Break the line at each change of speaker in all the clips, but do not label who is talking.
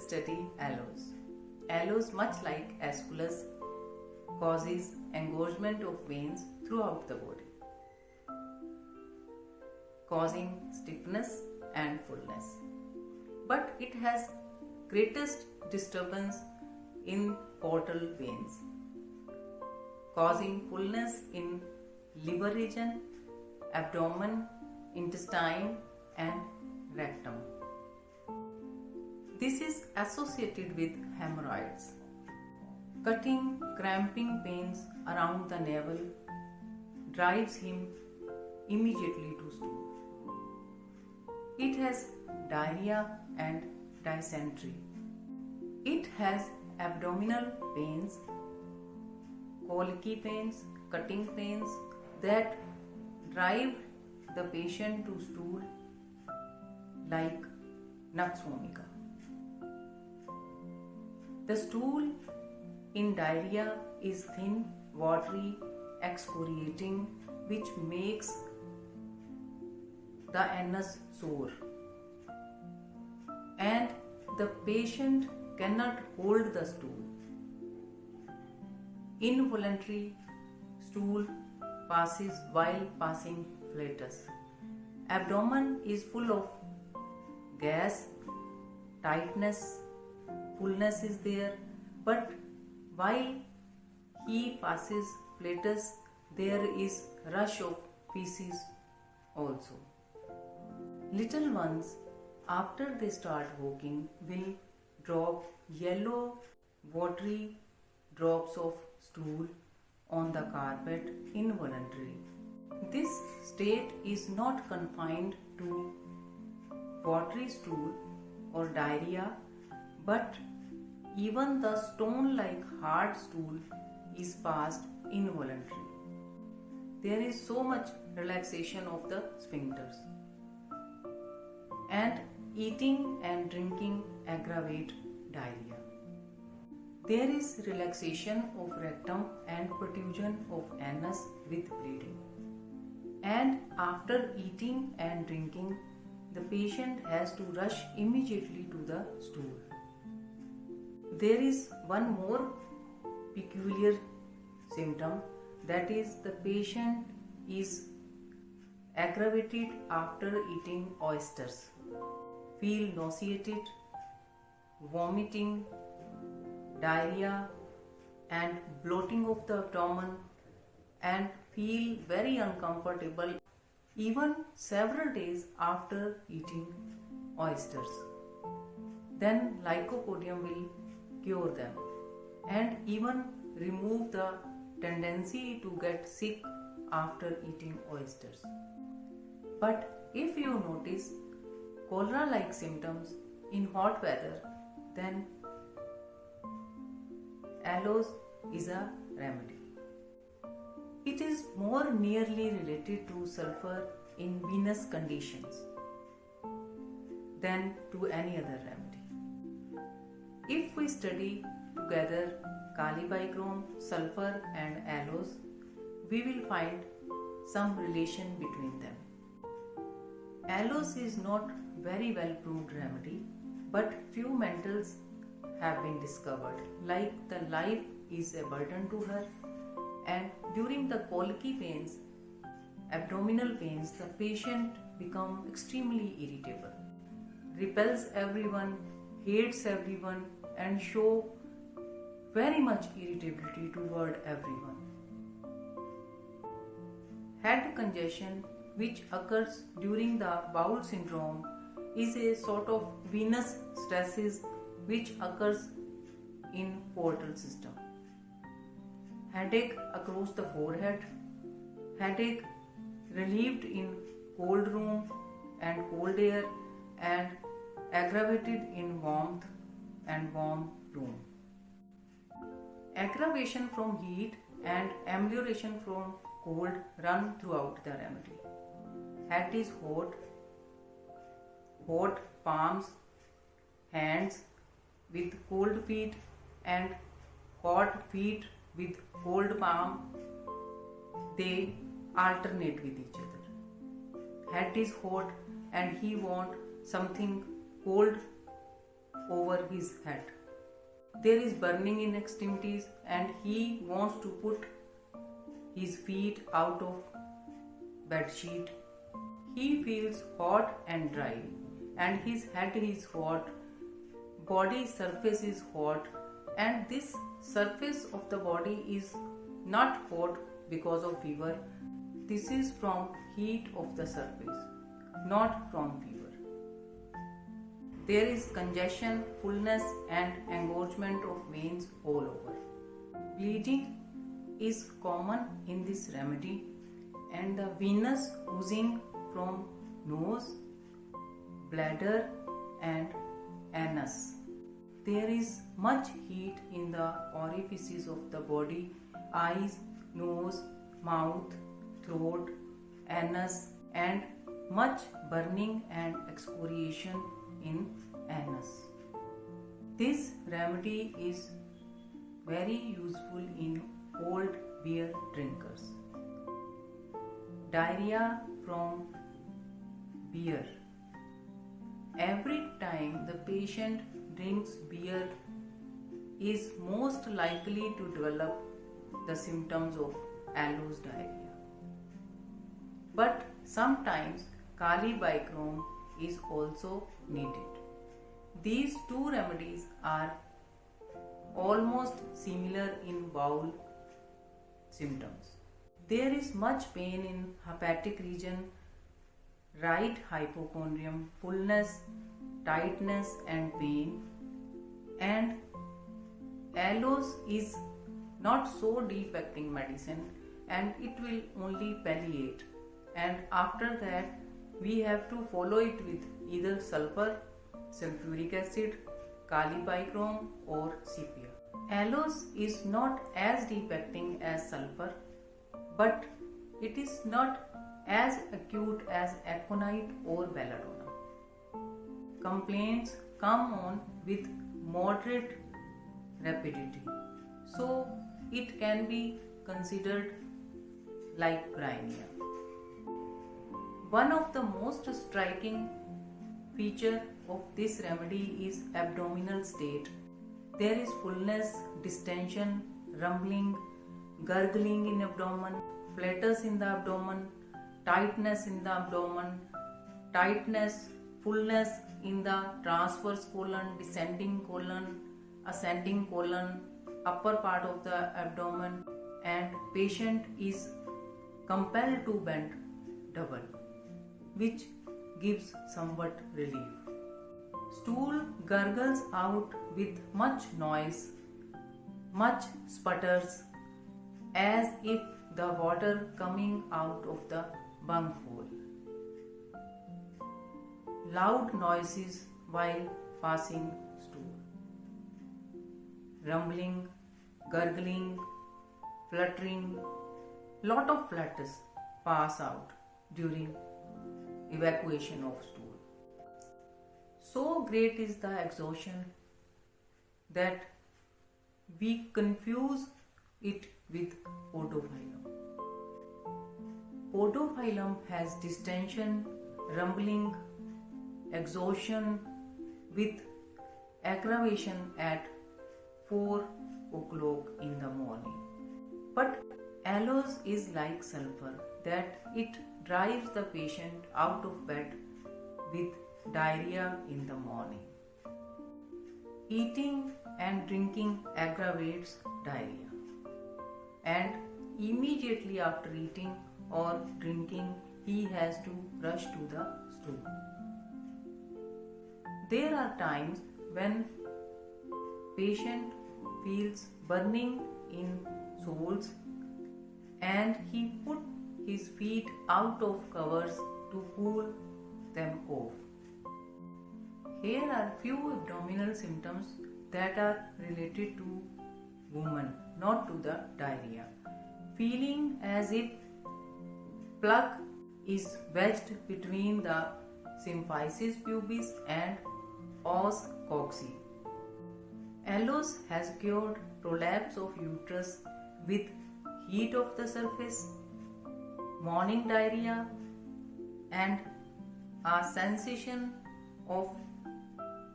study aloes. Aloes, much like aesculus, causes engorgement of veins throughout the body, causing stiffness and fullness. But it has greatest disturbance in portal veins, causing fullness in liver region, abdomen, intestine and rectum. This is associated with hemorrhoids. Cutting, cramping pains around the navel drives him immediately to stool. It has diarrhea and dysentery. It has abdominal pains, colicky pains, cutting pains that drive the patient to stool like nux vomica. The stool in diarrhea is thin, watery, excoriating, which makes the anus sore, and the patient cannot hold the stool. Involuntary stool passes while passing flatus. Abdomen is full of gas, tightness, fullness is there, but while he passes flatus, there is rush of feces also. Little ones, after they start walking, will drop yellow, watery drops of stool on the carpet involuntarily. This state is not confined to watery stool or diarrhea, but even the stone-like hard stool is passed involuntarily. There is so much relaxation of the sphincters, and eating and drinking aggravate diarrhea. There is relaxation of rectum and protrusion of anus with bleeding. And after eating and drinking, the patient has to rush immediately to the stool. There is one more peculiar symptom, that is the patient is aggravated after eating oysters, feel nauseated, vomiting, diarrhea and bloating of the abdomen, and feel very uncomfortable even several days after eating oysters. Then lycopodium will cure them and even remove the tendency to get sick after eating oysters. But if you notice cholera-like symptoms in hot weather, then aloes is a remedy. It is more nearly related to sulfur in venous conditions than to any other remedy. If we study together Calibichrome, sulfur and aloes, we will find some relation between them. Aloes is not very well proved remedy, but few mentals have been discovered, like the life is a burden to her, and during the colicky pains, abdominal pains, the patient become extremely irritable, repels everyone, hates everyone and show very much irritability toward everyone. Head congestion, which occurs during the bowel syndrome, is a sort of venous stresses which occurs in portal system. Headache across the forehead, headache relieved in cold room and cold air, and aggravated in warmth and warm room. Aggravation from heat and amelioration from cold run throughout the remedy. Head is hot, hot palms, hands with cold feet and hot feet with cold palm, they alternate with each other. Head is hot and he wants something cold over his head. There is burning in extremities and he wants to put his feet out of bed sheet. He feels hot and dry and his head is hot, body surface is hot, and this surface of the body is not hot because of fever. This is from heat of the surface, not from fever. There is congestion, fullness and engorgement of veins all over. Bleeding is common in this remedy and the venous oozing from nose, bladder and anus. There is much heat in the orifices of the body, eyes, nose, mouth, throat, anus, and much burning and excoriation in anus. This remedy is very useful in cold beer drinkers. Diarrhea from beer. Every time the patient drinks beer is most likely to develop the symptoms of Aloe's diarrhea. But sometimes Kali bichrome is also needed. These two remedies are almost similar in bowel symptoms. There is much pain in hepatic region, right hypochondrium, fullness, tightness and pain, and aloes is not so deep acting medicine and it will only palliate, and after that we have to follow it with either sulfur, sulfuric acid, Kali bichrome or sepia. Aloes is not as deep acting as sulfur, but it is not as acute as aconite or belladonna. Complaints come on with moderate rapidity, so it can be considered like bryonia. One of the most striking feature of this remedy is abdominal state. There is fullness, distension, rumbling, gurgling in abdomen, flatus in the abdomen, tightness in the abdomen, tightness, fullness in the transverse colon, descending colon, ascending colon, upper part of the abdomen, and patient is compelled to bend double, which gives somewhat relief. Stool gurgles out with much noise, much sputters, as if the water coming out of the bunghole. Loud noises while passing stool. Rumbling, gurgling, fluttering, lot of flatus pass out during evacuation of stool. So great is the exhaustion that we confuse it with podophyllum. Podophyllum has distension, rumbling, exhaustion with aggravation at 4 o'clock in the morning. But aloes is like sulfur, that it drives the patient out of bed with diarrhea in the morning. Eating and drinking aggravates diarrhea, and immediately after eating or drinking he has to rush to the stool. There are times when patient feels burning in soles and he put his feet out of covers to cool them off. Here are few abdominal symptoms that are related to women, not to the diarrhea. Feeling as if plug is wedged between the symphysis pubis and os coxae. Aloes has cured prolapse of uterus with heat of the surface, morning diarrhea, and a sensation of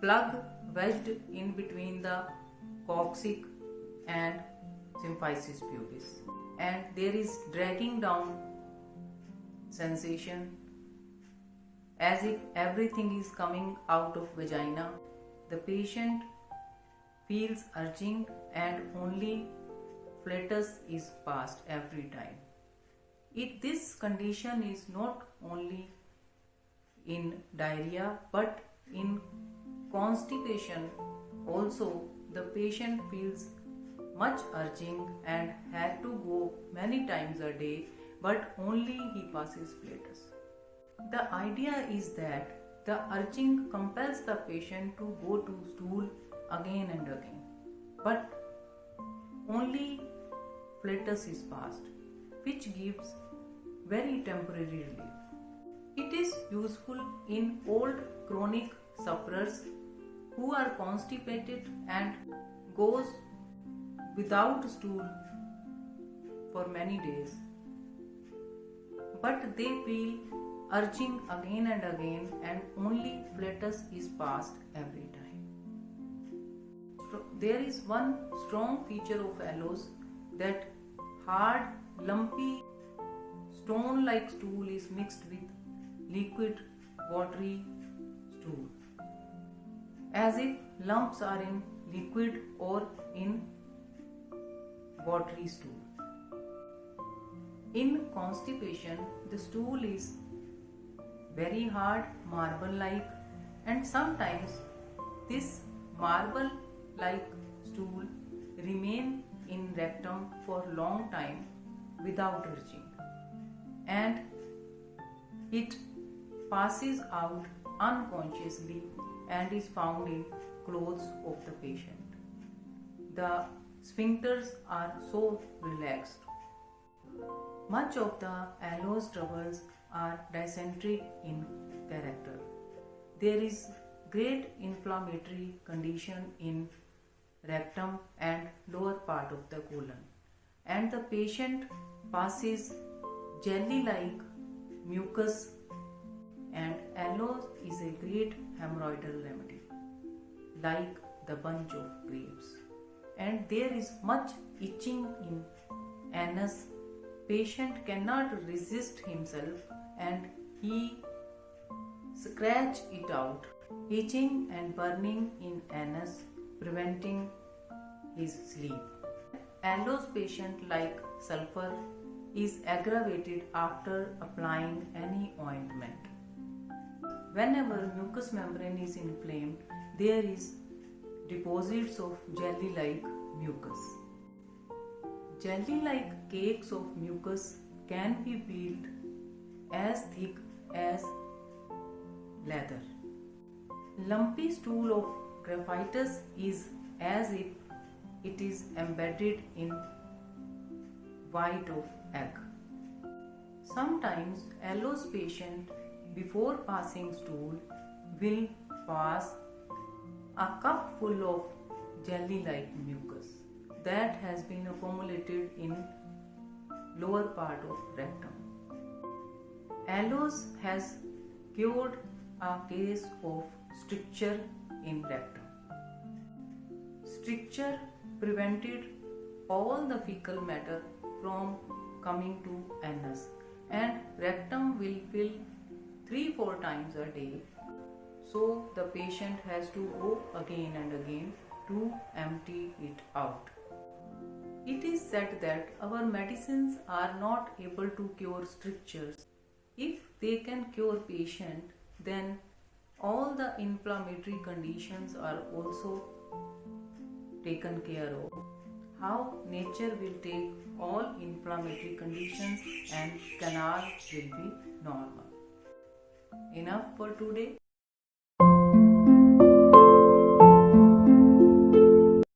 plug wedged in between the coccyx and symphysis pubis, and there is dragging down sensation as if everything is coming out of vagina. The patient feels urging and only flatus is passed every time. This condition is not only in diarrhea but in constipation also. The patient feels much urging and had to go many times a day, but only he passes flatus. The idea is that the urging compels the patient to go to stool again and again, but only flatus is passed, which gives very temporary relief. It is useful in old chronic sufferers who are constipated and goes without stool for many days, but they feel urging again and again and only flatus is passed every time. So there is one strong feature of aloes, that hard, lumpy, stone-like stool is mixed with liquid, watery stool, as if lumps are in liquid or in watery stool. In constipation, the stool is very hard, marble-like, and sometimes this marble-like stool remain in rectum for long time without urging, and it passes out unconsciously and is found in clothes of the patient. The sphincters are so relaxed. Much of the aloe's troubles are dysentery in character. There is great inflammatory condition in rectum and lower part of the colon, and the patient passes jelly-like mucus, and aloe is a great hemorrhoidal remedy, like the bunch of grapes. And there is much itching in anus. Patient cannot resist himself and he scratch it out. Itching and burning in anus, preventing his sleep. Aloe's patient, like sulfur, is aggravated after applying any ointment. Whenever mucous membrane is inflamed, there is deposits of jelly-like mucus. Jelly-like cakes of mucus can be peeled as thick as leather. Lumpy stool of graphitis is as if it is embedded in white of egg. Sometimes aloe's patient, before passing stool, will pass a cup full of jelly-like mucus that has been accumulated in lower part of rectum. Aloe has cured a case of stricture in rectum. Stricture prevented all the fecal matter from coming to anus, and rectum will fill 3-4 times a day, so the patient has to go again and again to empty it out. It is said that our medicines are not able to cure strictures. If they can cure patient, then all the inflammatory conditions are also taken care of. How nature will take all inflammatory conditions and canal will be normal. Enough for today.